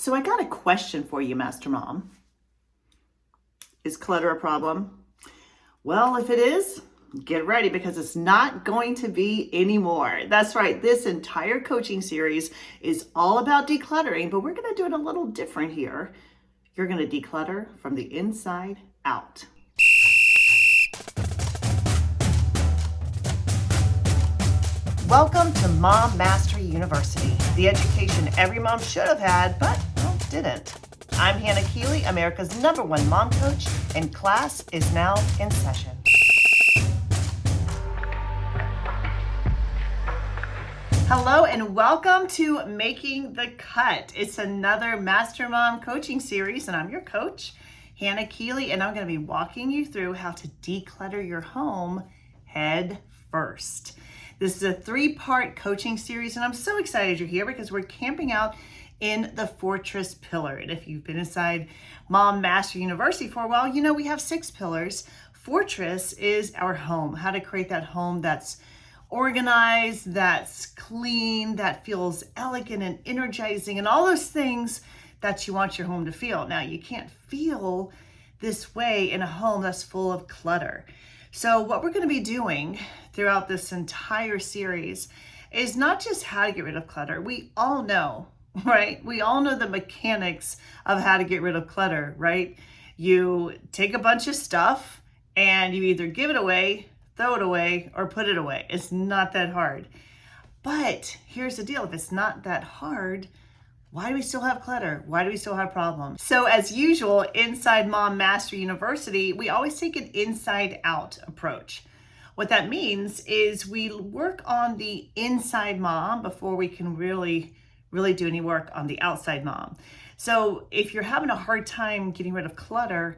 So I got a question for you, Master Mom. Is clutter a problem? Well, if it is, get ready because it's not going to be anymore. That's right. This entire coaching series is all about decluttering, but we're going to do it a little different here. You're going to declutter from the inside out. Welcome to Mom Mastery University, the education every mom should have had, but didn't. I'm Hannah Keeley, America's #1 mom coach, and class is now in session. Hello and welcome to Making the Cut. It's another Master Mom coaching series, and I'm your coach, Hannah Keeley, and I'm going to be walking you through how to declutter your home head first. This is a 3-part coaching series, and I'm so excited you're here because we're camping out in the Fortress Pillar. And if you've been inside Mom Master University for a while, you know we have 6 pillars. Fortress is our home, how to create that home that's organized, that's clean, that feels elegant and energizing, and all those things that you want your home to feel. Now, you can't feel this way in a home that's full of clutter. So what we're going to be doing throughout this entire series is not just how to get rid of clutter. We all know, right? We all know the mechanics of how to get rid of clutter, right? You take a bunch of stuff and you either give it away, throw it away, or put it away. It's not that hard. But here's the deal. If it's not that hard, why do we still have clutter? Why do we still have problems? So as usual, inside Mom Mastery University, we always take an inside out approach. What that means is we work on the inside mom before we can really do any work on the outside mom. So if you're having a hard time getting rid of clutter,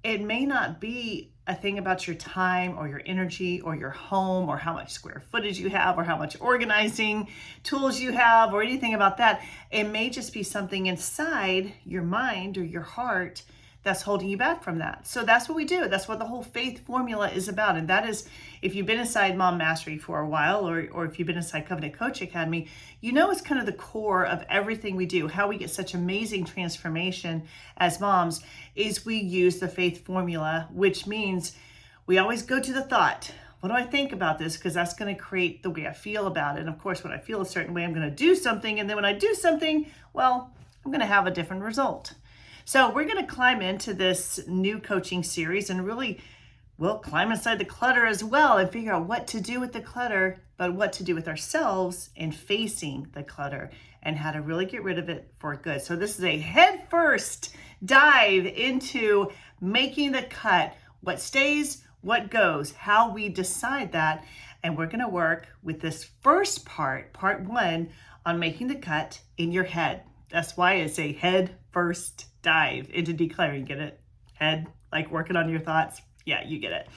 it may not be a thing about your time or your energy or your home or how much square footage you have or how much organizing tools you have or anything about that. It may just be something inside your mind or your heart that's holding you back from that. So that's what we do. That's what the whole faith formula is about. And that is, if you've been inside Mom Mastery for a while, or if you've been inside Covenant Coach Academy, you know it's kind of the core of everything we do. How we get such amazing transformation as moms is we use the faith formula, which means we always go to the thought. What do I think about this? Because that's going to create the way I feel about it. And of course, when I feel a certain way, I'm going to do something. And then when I do something, well, I'm going to have a different result. So we're going to climb into this new coaching series and really, we'll climb inside the clutter as well and figure out what to do with the clutter, but what to do with ourselves in facing the clutter and how to really get rid of it for good. So this is a head first dive into making the cut, what stays, what goes, how we decide that. And we're going to work with this first part 1, on making the cut in your head. That's why it's a head first dive into decluttering. Get it? Head, like working on your thoughts. Yeah, you get it.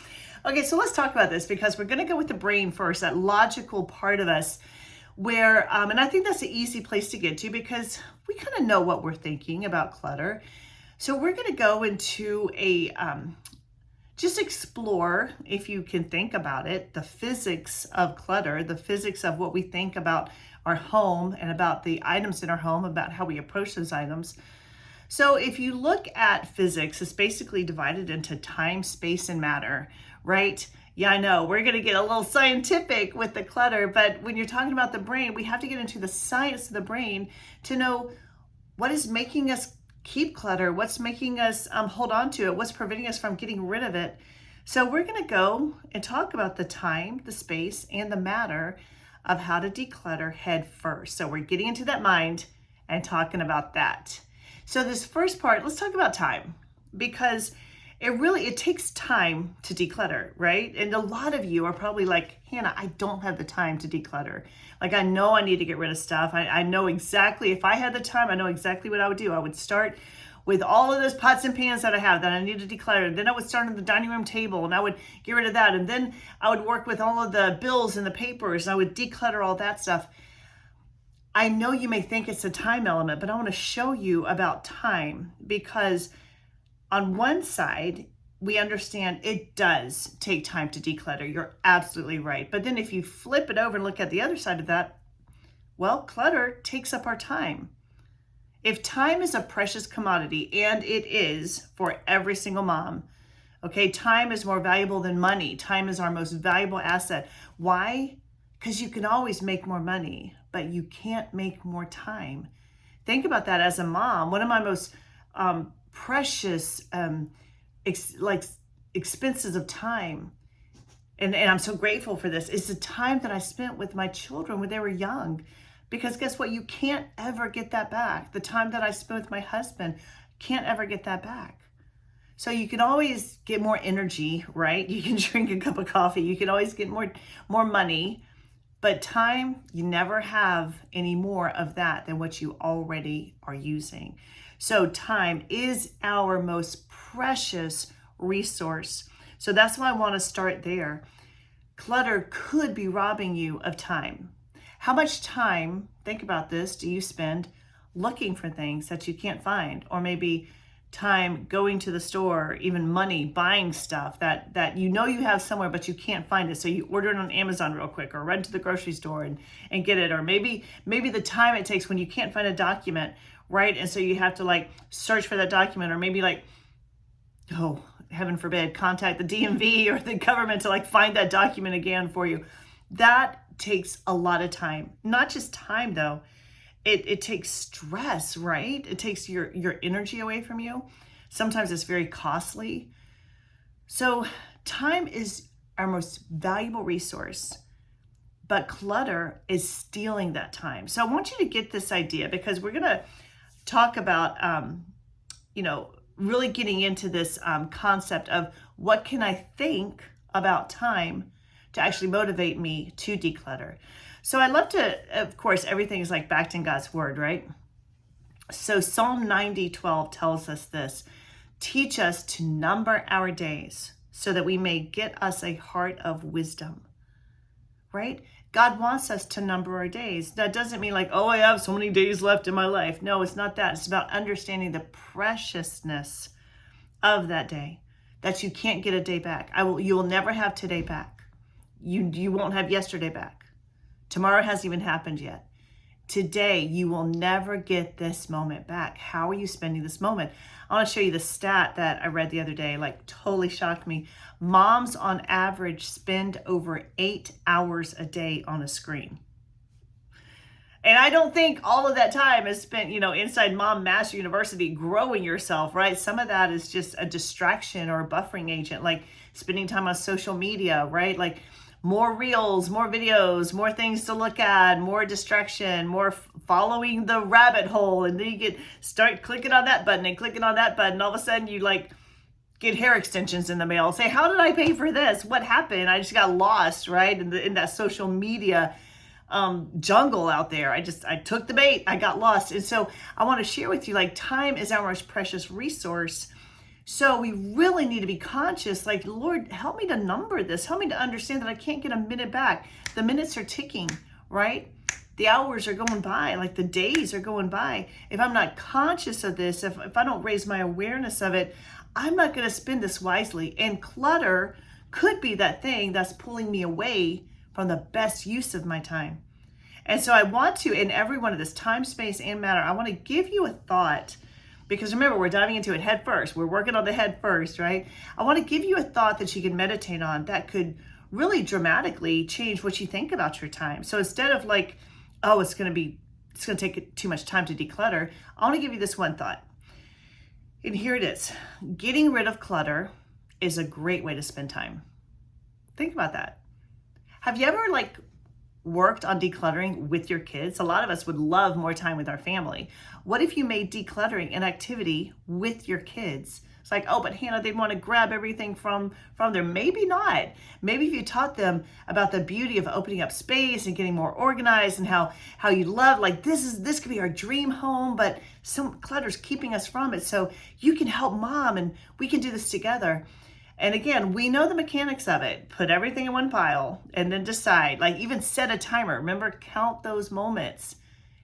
Okay, so let's talk about this because we're going to go with the brain first, that logical part of us where, and I think that's an easy place to get to because we kind of know what we're thinking about clutter. So we're going to go into just explore, if you can think about it, the physics of clutter, the physics of what we think about our home and about the items in our home, about how we approach those items. So if you look at physics, it's basically divided into time, space, and matter, right? Yeah, I know, we're going to get a little scientific with the clutter, but when you're talking about the brain, we have to get into the science of the brain to know what is making us keep clutter, what's making us hold on to it, what's preventing us from getting rid of it. So we're going to go and talk about the time, the space, and the matter of how to declutter head first. So we're getting into that mind and talking about that. So this first part, let's talk about time, because it takes time to declutter, right? And a lot of you are probably like, Hannah, I don't have the time to declutter. Like, I know I need to get rid of stuff. I know exactly, if I had the time, I know exactly what I would do. I would start with all of those pots and pans that I have that I need to declutter. Then I would start on the dining room table and I would get rid of that. And then I would work with all of the bills and the papers. And I would declutter all that stuff. I know you may think it's a time element, but I want to show you about time because on one side, we understand it does take time to declutter. You're absolutely right. But then if you flip it over and look at the other side of that, well, clutter takes up our time. If time is a precious commodity, and it is for every single mom, okay, time is more valuable than money. Time is our most valuable asset. Why? Because you can always make more money, but you can't make more time. Think about that as a mom. One of my most precious expenses of time, and I'm so grateful for this, is the time that I spent with my children when they were young. Because guess what? You can't ever get that back. The time that I spent with my husband, can't ever get that back. So you can always get more energy, right? You can drink a cup of coffee. You can always get more money. But time, you never have any more of that than what you already are using. So time is our most precious resource. So that's why I want to start there. Clutter could be robbing you of time. How much time, think about this, do you spend looking for things that you can't find? Or maybe time going to the store, even money, buying stuff that you know you have somewhere, but you can't find it. So you order it on Amazon real quick, or run to the grocery store and get it. Or maybe the time it takes when you can't find a document, right? And so you have to like search for that document, or maybe like, oh, heaven forbid, contact the DMV or the government to like find that document again for you. That takes a lot of time. Not just time though. It takes stress, right? It takes your energy away from you. Sometimes it's very costly. So time is our most valuable resource, but clutter is stealing that time. So I want you to get this idea, because we're going to talk about, really getting into this concept of what can I think about time to actually motivate me to declutter. So I love to, of course, everything is like backed in God's word, right? So Psalm 90:12 tells us this: teach us to number our days so that we may get us a heart of wisdom, right? God wants us to number our days. That doesn't mean like, oh, I have so many days left in my life. No, it's not that. It's about understanding the preciousness of that day, that you can't get a day back. You will never have today back. You won't have yesterday back. Tomorrow hasn't even happened yet. Today, you will never get this moment back. How are you spending this moment? I want to show you the stat that I read the other day, like totally shocked me. Moms on average spend over 8 hours a day on a screen. And I don't think all of that time is spent, inside Mom Master University growing yourself, right? Some of that is just a distraction or a buffering agent, like spending time on social media, right? Like more reels, more videos, more things to look at, more distraction, more following the rabbit hole. And then you start clicking on that button and clicking on that button. All of a sudden you get hair extensions in the mail. Say, how did I pay for this? What happened? I just got lost, right? In that social media jungle out there. I took the bait. I got lost. And so I want to share with you, time is our most precious resource. So we really need to be conscious, Lord, help me to number this. Help me to understand that I can't get a minute back. The minutes are ticking, right? The hours are going by, the days are going by. If I'm not conscious of this, if I don't raise my awareness of it, I'm not going to spend this wisely. And clutter could be that thing that's pulling me away from the best use of my time. And so I want to, in every one of this time, space, and matter, I want to give you a thought. Because remember, we're diving into it head first. We're working on the head first, right? I want to give you a thought that you can meditate on that could really dramatically change what you think about your time. So instead of it's going to take too much time to declutter, I want to give you this one thought. And here it is. Getting rid of clutter is a great way to spend time. Think about that. Have you ever worked on decluttering with your kids? A lot of us would love more time with our family. What if you made decluttering an activity with your kids? It's but Hannah, they want to grab everything from there. Maybe not. Maybe if you taught them about the beauty of opening up space and getting more organized, and how you love, this could be our dream home, but some clutter's keeping us from it. So you can help mom and we can do this together. And again, we know the mechanics of it. Put everything in one pile and then decide, even set a timer. Remember, count those moments.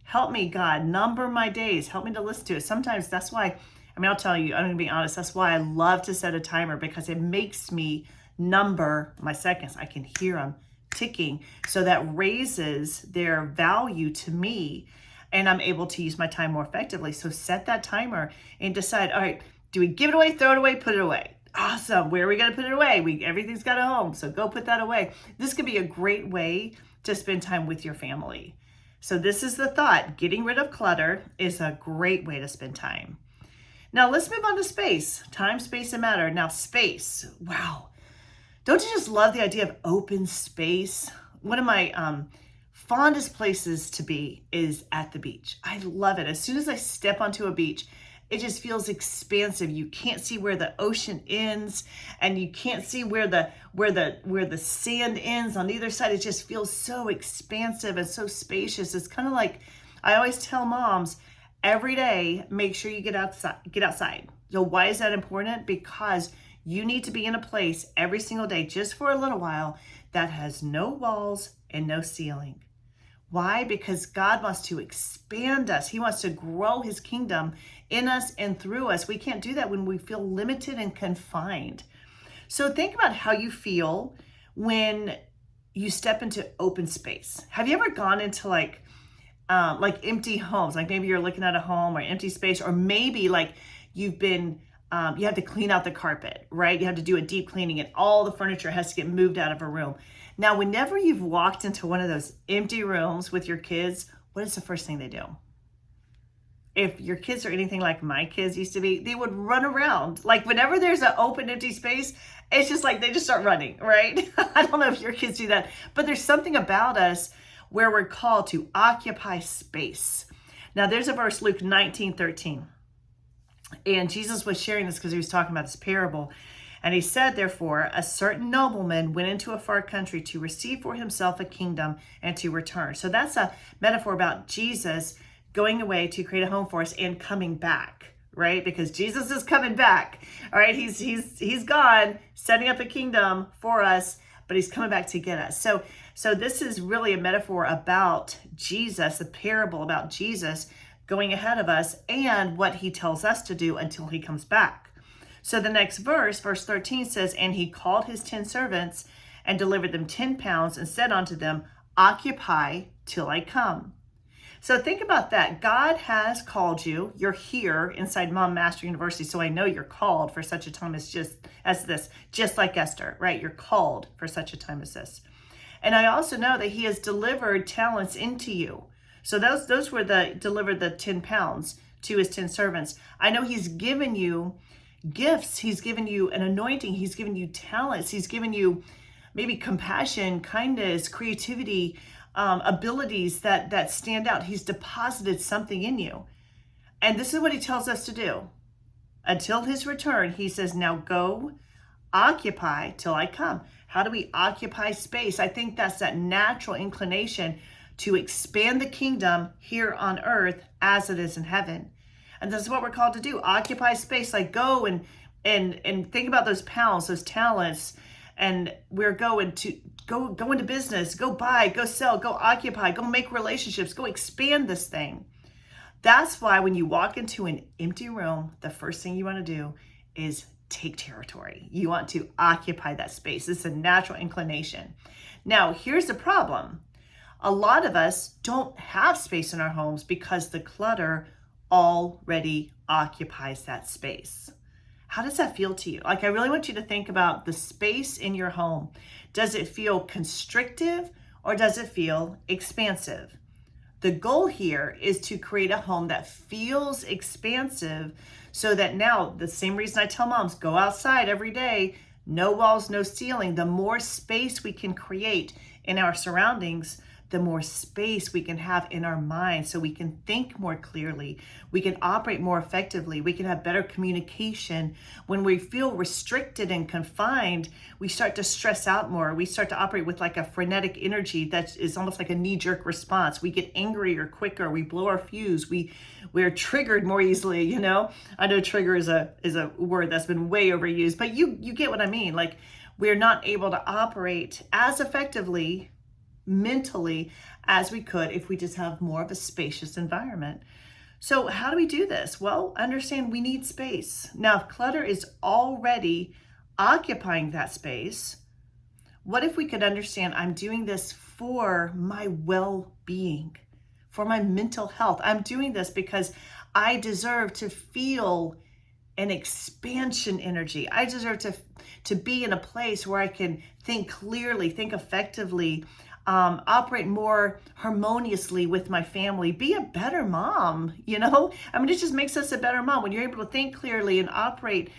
Help me, God, number my days. Help me to listen to it. Sometimes that's why, I'll tell you, I'm going to be honest. That's why I love to set a timer, because it makes me number my seconds. I can hear them ticking. So that raises their value to me. and I'm able to use my time more effectively. So set that timer and decide, all right, do we give it away, throw it away, put it away? Awesome. Where are we going to put it away? Everything's got a home, so go put that away. This could be a great way to spend time with your family. So this is the thought. Getting rid of clutter is a great way to spend time. Now let's move on to space. Time, space, and matter. Now space. Wow. Don't you just love the idea of open space? One of my fondest places to be is at the beach. I love it. As soon as I step onto a beach, it just feels expansive. You can't see where the ocean ends, and you can't see where the sand ends on either side. It just feels so expansive and so spacious. It's kind of like, I always tell moms, every day, make sure you get outside. So why is that important? Because you need to be in a place every single day, just for a little while, that has no walls and no ceiling. Why? Because God wants to expand us. He wants to grow his kingdom in us and through us. We can't do that when we feel limited and confined. So think about how you feel when you step into open space. Have you ever gone into like empty homes? Like maybe you're looking at a home or empty space, or maybe like you've been, you have to clean out the carpet, right? You have to do a deep cleaning and all the furniture has to get moved out of a room. Now, whenever you've walked into one of those empty rooms with your kids, what is the first thing they do? If your kids are anything like my kids used to be, they would run around. Like whenever there's an open, empty space, it's just like they just start running, right? I don't know if your kids do that, but there's something about us where we're called to occupy space. Now, there's a verse, Luke 19:13. And Jesus was sharing this because he was talking about this parable. And he said, therefore, a certain nobleman went into a far country to receive for himself a kingdom and to return. So that's a metaphor about Jesus going away to create a home for us and coming back, right? Because Jesus is coming back. All right, he's gone, setting up a kingdom for us, but he's coming back to get us. So this is really a metaphor about Jesus, a parable about Jesus going ahead of us and what he tells us to do until he comes back. So the next verse, verse 13 says, and he called his 10 servants and delivered them 10 pounds and said unto them, occupy till I come. So think about that. God has called you. You're here inside Mom Master University. So I know you're called for such a time as this, just like Esther, right? You're called for such a time as this. And I also know that he has delivered talents into you. So those were delivered the 10 pounds to his 10 servants. I know he's given you gifts. He's given you an anointing. He's given you talents. He's given you maybe compassion, kindness, creativity, abilities that stand out. He's deposited something in you. And this is what he tells us to do. Until his return, he says, now go occupy till I come. How do we occupy space? I think that's that natural inclination to expand the kingdom here on earth as it is in heaven. And this is what we're called to do. Occupy space. Like go and think about those pounds, those talents. And we're going to go into business, go buy, go sell, go occupy, go make relationships, go expand this thing. That's why when you walk into an empty room, the first thing you want to do is take territory. You want to occupy that space. It's a natural inclination. Now, here's the problem. A lot of us don't have space in our homes because the clutter already occupies that space. How does that feel to you? Like, I really want you to think about the space in your home. Does it feel constrictive or does it feel expansive? The goal here is to create a home that feels expansive so that now, the same reason I tell moms, go outside every day, no walls, no ceiling. The more space we can create in our surroundings, the more space we can have in our mind so we can think more clearly, we can operate more effectively, we can have better communication. When we feel restricted and confined, we start to stress out more. We start to operate with like a frenetic energy that is almost like a knee-jerk response. We get angrier quicker, we blow our fuse, we're triggered more easily, you know? I know trigger is a word that's been way overused, but you get what I mean. Like, we're not able to operate as effectively mentally as we could if we just have more of a spacious environment. So how do we do this? Well, understand we need space. Now, if clutter is already occupying that space, what if we could understand I'm doing this for my well-being, for my mental health. I'm doing this because I deserve to feel an expansion energy. I deserve to be in a place where I can think clearly, think effectively, operate more harmoniously with my family, be a better mom, I mean, it just makes us a better mom when you're able to think clearly and operate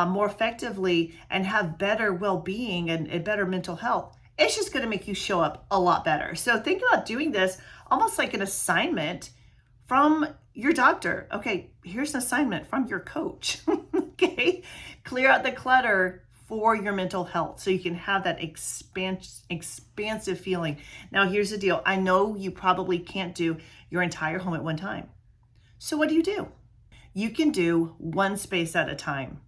more effectively and have better well-being and better mental health. It's just going to make you show up a lot better. So think about doing this almost like an assignment from your doctor. Okay, here's an assignment from your coach. Okay, clear out the clutter for your mental health so you can have that expansive feeling. Now, here's the deal. I know you probably can't do your entire home at one time. So what do? You can do one space at a time.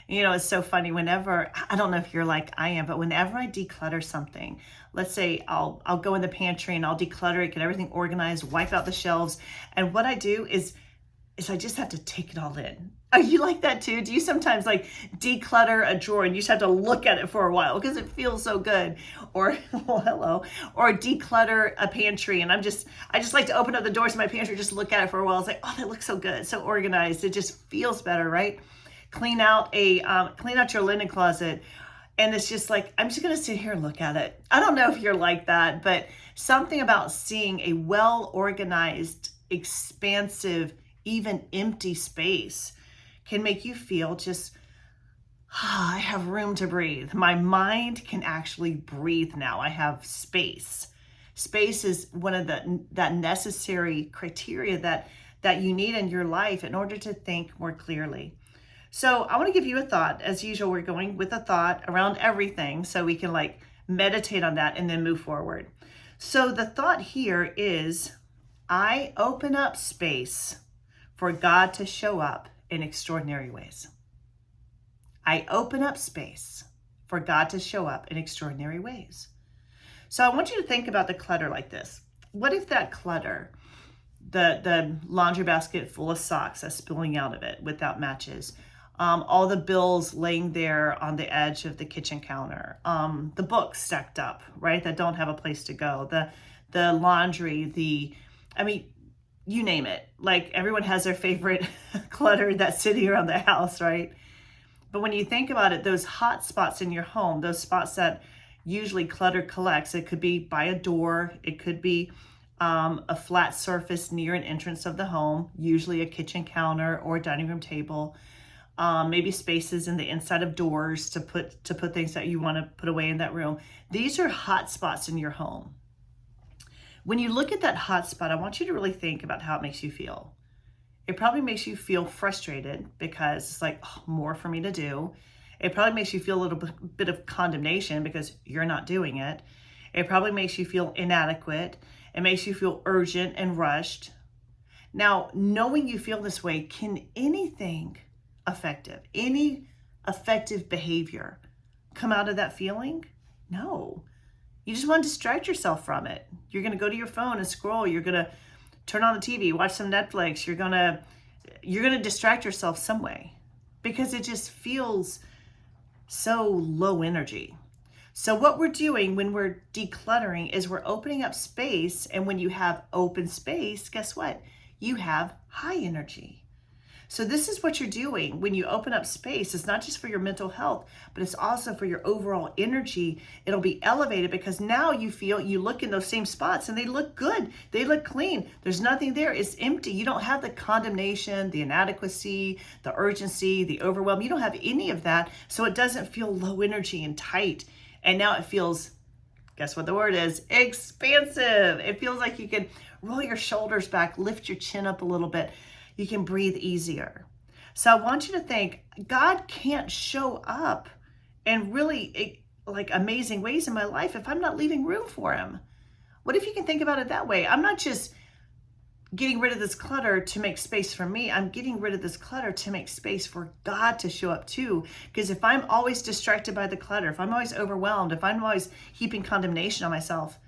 It's so funny whenever, I don't know if you're like I am, but whenever I declutter something, let's say I'll go in the pantry and I'll declutter it, get everything organized, wipe out the shelves. And what I do is I just have to take it all in. Are you like that too? Do you sometimes like declutter a drawer and you just have to look at it for a while because it feels so good? Or, well, hello. Or declutter a pantry and I just like to open up the doors of my pantry, just look at it for a while. It's like, oh, that looks so good, so organized. It just feels better, right? Clean out your linen closet, and it's just like, I'm just gonna sit here and look at it. I don't know if you're like that, but something about seeing a well-organized, expansive, even empty space can make you feel just, I have room to breathe. My mind can actually breathe now. I have space. Space is one of that necessary criteria that you need in your life in order to think more clearly. So I want to give you a thought. As usual, we're going with a thought around everything so we can like meditate on that and then move forward. So the thought here is, I open up space for God to show up in extraordinary ways. I open up space for God to show up in extraordinary ways. So I want you to think about the clutter like this. What if that clutter, the laundry basket full of socks that's spilling out of it without matches, all the bills laying there on the edge of the kitchen counter, the books stacked up, right, that don't have a place to go, the laundry, you name it. Like, everyone has their favorite clutter that's sitting around the house, right? But when you think about it, those hot spots in your home, those spots that usually clutter collects, it could be by a door, it could be a flat surface near an entrance of the home, usually a kitchen counter or a dining room table. Maybe spaces in the inside of doors to put things that you want to put away in that room. These are hot spots in your home. When you look at that hot spot, I want you to really think about how it makes you feel. It probably makes you feel frustrated because it's like, oh, more for me to do. It probably makes you feel a little bit of condemnation because you're not doing it. It probably makes you feel inadequate. It makes you feel urgent and rushed. Now, knowing you feel this way, can any effective behavior come out of that feeling? No. You just want to distract yourself from it. You're going to go to your phone and scroll. You're going to turn on the TV, watch some Netflix. You're going to distract yourself some way because it just feels so low energy. So what we're doing when we're decluttering is we're opening up space. And when you have open space, guess what? You have high energy. So this is what you're doing when you open up space. It's not just for your mental health, but it's also for your overall energy. It'll be elevated because now you look in those same spots and they look good. They look clean. There's nothing there. It's empty. You don't have the condemnation, the inadequacy, the urgency, the overwhelm. You don't have any of that. So it doesn't feel low energy and tight. And now it feels, guess what the word is? Expansive. It feels like you can roll your shoulders back, lift your chin up a little bit. You can breathe easier. So I want you to think, God can't show up in really like amazing ways in my life if I'm not leaving room for him. What if you can think about it that way? I'm not just getting rid of this clutter to make space for me. I'm getting rid of this clutter to make space for God to show up too. Because if I'm always distracted by the clutter, if I'm always overwhelmed, if I'm always heaping condemnation on myself,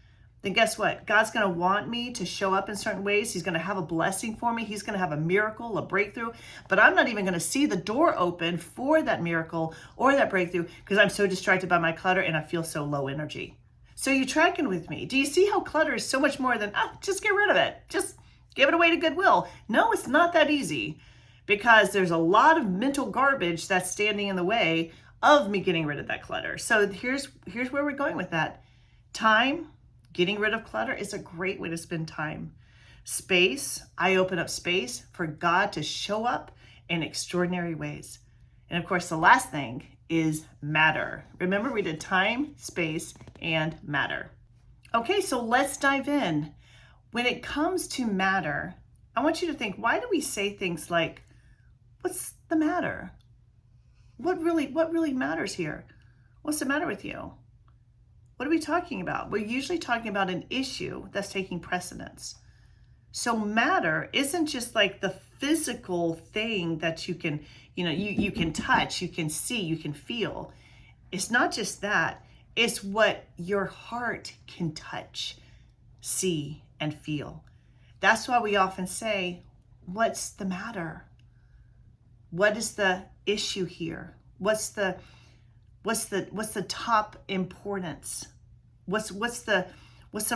then guess what? God's going to want me to show up in certain ways. He's going to have a blessing for me. He's going to have a miracle, a breakthrough. But I'm not even going to see the door open for that miracle or that breakthrough because I'm so distracted by my clutter and I feel so low energy. So you tracking with me? Do you see how clutter is so much more than, just get rid of it. Just give it away to Goodwill. No, it's not that easy, because there's a lot of mental garbage that's standing in the way of me getting rid of that clutter. So here's where we're going with that. Time, getting rid of clutter is a great way to spend time. Space, I open up space for God to show up in extraordinary ways. And of course, the last thing is matter. Remember, we did time, space, and matter. Okay, so let's dive in. When it comes to matter, I want you to think, why do we say things like, what's the matter? What really matters here? What's the matter with you? What are we talking about? We're usually talking about an issue that's taking precedence. So matter isn't just like the physical thing that you can, you can touch, you can see, you can feel. It's not just that. It's what your heart can touch, see, and feel. That's why we often say, what's the matter? What is the issue here? What's the top importance? What's the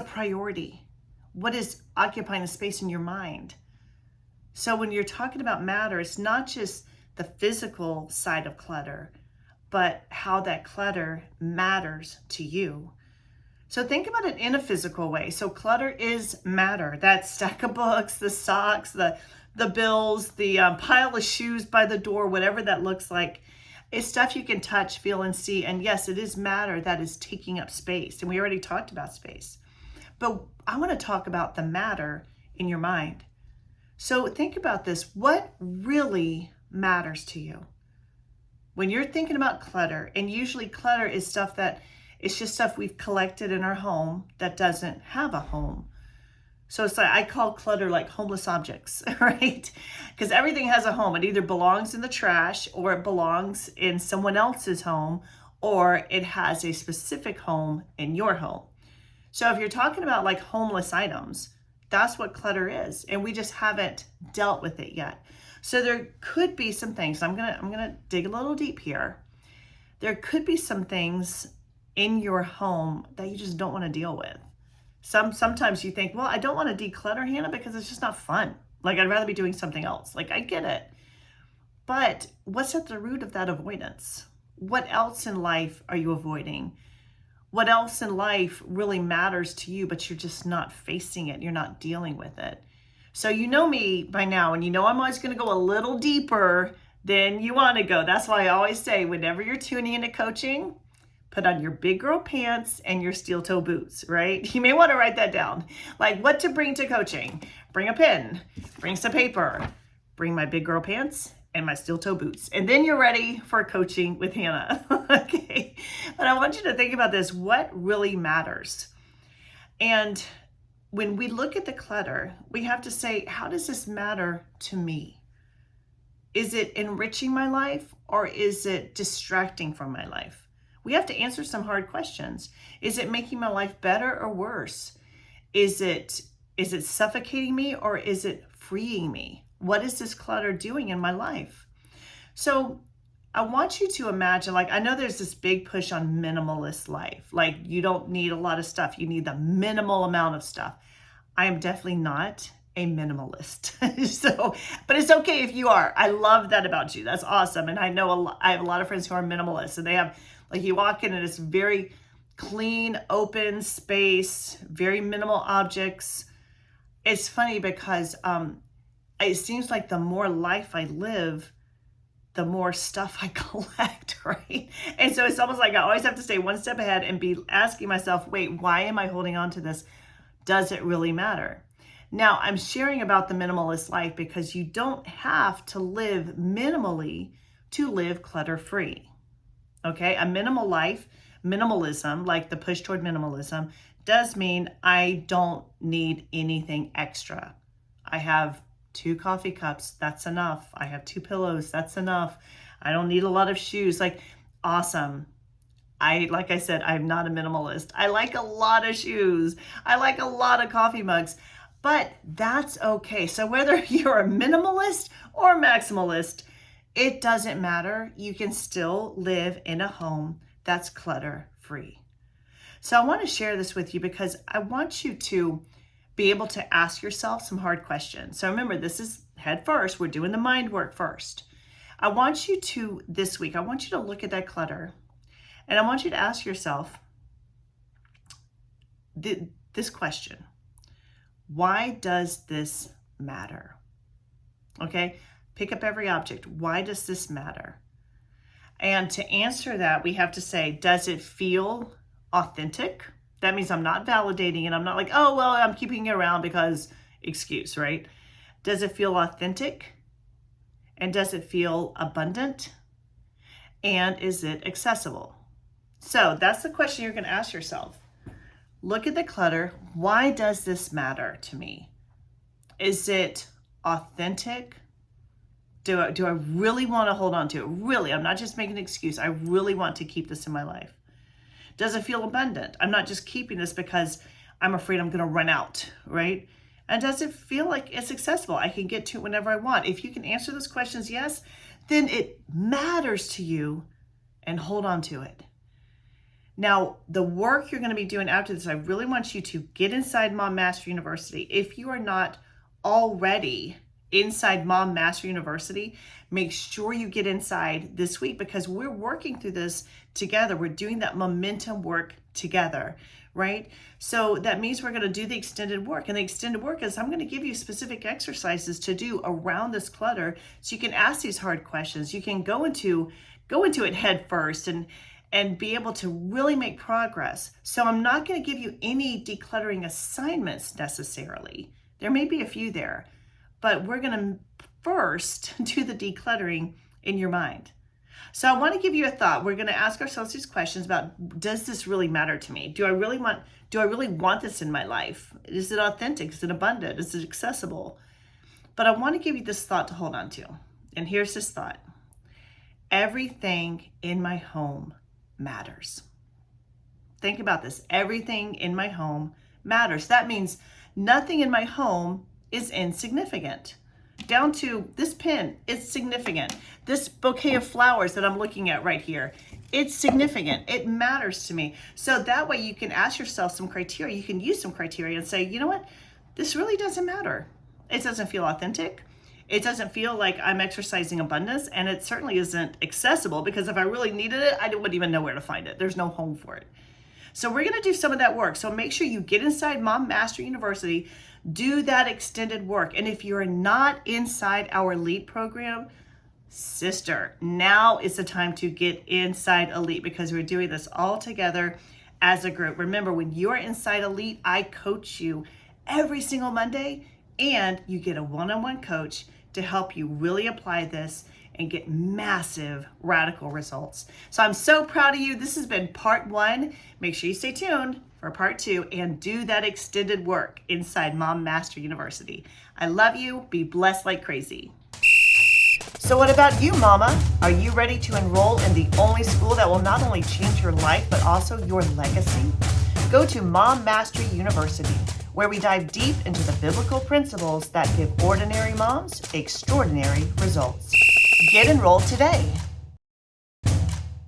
priority? What is occupying the space in your mind? So when you're talking about matter, it's not just the physical side of clutter, but how that clutter matters to you. So think about it in a physical way. So clutter is matter. That stack of books, the socks, the bills, the pile of shoes by the door, whatever that looks like. It's stuff you can touch, feel, and see. And yes, it is matter that is taking up space. And we already talked about space. But I want to talk about the matter in your mind. So think about this. What really matters to you? When you're thinking about clutter, and usually clutter is stuff that it's just stuff we've collected in our home that doesn't have a home. So it's like, I call clutter like homeless objects, right? Because everything has a home. It either belongs in the trash, or it belongs in someone else's home, or it has a specific home in your home. So if you're talking about like homeless items, that's what clutter is. And we just haven't dealt with it yet. So there could be some things, I'm gonna dig a little deep here. There could be some things in your home that you just don't want to deal with. Sometimes you think, well, I don't want to declutter, Hannah, because it's just not fun. Like, I'd rather be doing something else. Like, I get it. But what's at the root of that avoidance? What else in life are you avoiding? What else in life really matters to you, but you're just not facing it? You're not dealing with it. So you know me by now, and you know I'm always going to go a little deeper than you want to go. That's why I always say, whenever you're tuning into coaching, put on your big girl pants and your steel toe boots, right? You may want to write that down. Like, what to bring to coaching. Bring a pen, bring some paper, bring my big girl pants and my steel toe boots. And then you're ready for coaching with Hannah. Okay. But I want you to think about this. What really matters? And when we look at the clutter, we have to say, how does this matter to me? Is it enriching my life, or is it distracting from my life? We have to answer some hard questions. Is it making my life better or worse? Is it suffocating me, or is it freeing me? What is this clutter doing in my life? So I want you to imagine, like, I know there's this big push on minimalist life. Like, you don't need a lot of stuff. You need the minimal amount of stuff. I am definitely not a minimalist. But it's okay if you are. I love that about you. That's awesome. And I know I have a lot of friends who are minimalists, and they have, like, you walk in and it's very clean, open space, very minimal objects. It's funny because it seems like the more life I live, the more stuff I collect, right? And so it's almost like I always have to stay one step ahead and be asking myself, wait, why am I holding on to this? Does it really matter? Now, I'm sharing about the minimalist life because you don't have to live minimally to live clutter-free, okay? A minimal life, minimalism, like the push toward minimalism, does mean I don't need anything extra. I have 2 coffee cups, that's enough. I have 2 pillows, that's enough. I don't need a lot of shoes. Like, awesome. Like I said, I'm not a minimalist. I like a lot of shoes. I like a lot of coffee mugs, but that's okay. So whether you're a minimalist or maximalist, it doesn't matter. You can still live in a home that's clutter free. So I want to share this with you because I want you to be able to ask yourself some hard questions. So remember, this is head first. We're doing the mind work first. I want you to, this week, I want you to look at that clutter and I want you to ask yourself this question. Why does this matter? Okay, pick up every object. Why does this matter? And to answer that, we have to say, does it feel authentic? That means I'm not validating it. I'm not like, oh, well, I'm keeping it around because excuse, right? Does it feel authentic? And does it feel abundant? And is it accessible? So that's the question you're going to ask yourself. Look at the clutter. Why does this matter to me? Is it authentic? Do I really want to hold on to it? Really, I'm not just making an excuse. I really want to keep this in my life. Does it feel abundant? I'm not just keeping this because I'm afraid I'm going to run out, right? And does it feel like it's accessible? I can get to it whenever I want. If you can answer those questions yes, then it matters to you and hold on to it. Now, the work you're going to be doing after this, I really want you to get inside Mom Master University. If you are not already inside Mom Master University, make sure you get inside this week because we're working through this together. We're doing that momentum work together, right? So that means we're going to do the extended work. And the extended work is I'm going to give you specific exercises to do around this clutter so you can ask these hard questions. You can go into it head first and be able to really make progress. So I'm not going to give you any decluttering assignments necessarily. There may be a few there, but we're going to first do the decluttering in your mind. So I want to give you a thought. We're going to ask ourselves these questions about, does this really matter to me? Do I really want this in my life? Is it authentic? Is it abundant? Is it accessible? But I want to give you this thought to hold on to. And here's this thought. Everything in my home matters. Think about this. Everything in my home matters. That means nothing in my home is insignificant. Down to this pen, it's significant. This bouquet of flowers that I'm looking at right here, it's significant. It matters to me. So that way you can ask yourself some criteria. You can use some criteria and say, you know what? This really doesn't matter. It doesn't feel authentic. It doesn't feel like I'm exercising abundance, and it certainly isn't accessible because if I really needed it, I wouldn't even know where to find it. There's no home for it. So we're going to do some of that work. So make sure you get inside Mom Master University, do that extended work. And if you're not inside our Elite program, sister, now is the time to get inside Elite because we're doing this all together as a group. Remember, when you're inside Elite, I coach you every single Monday, and you get a one-on-one coach to help you really apply this and get massive radical results. So I'm so proud of you. This has been part 1. Make sure you stay tuned for part 2 and do that extended work inside Mom Master University. I love you. Be blessed like crazy. So what about you, Mama? Are you ready to enroll in the only school that will not only change your life, but also your legacy? Go to Mom Mastery University, where we dive deep into the biblical principles that give ordinary moms extraordinary results. Get enrolled today.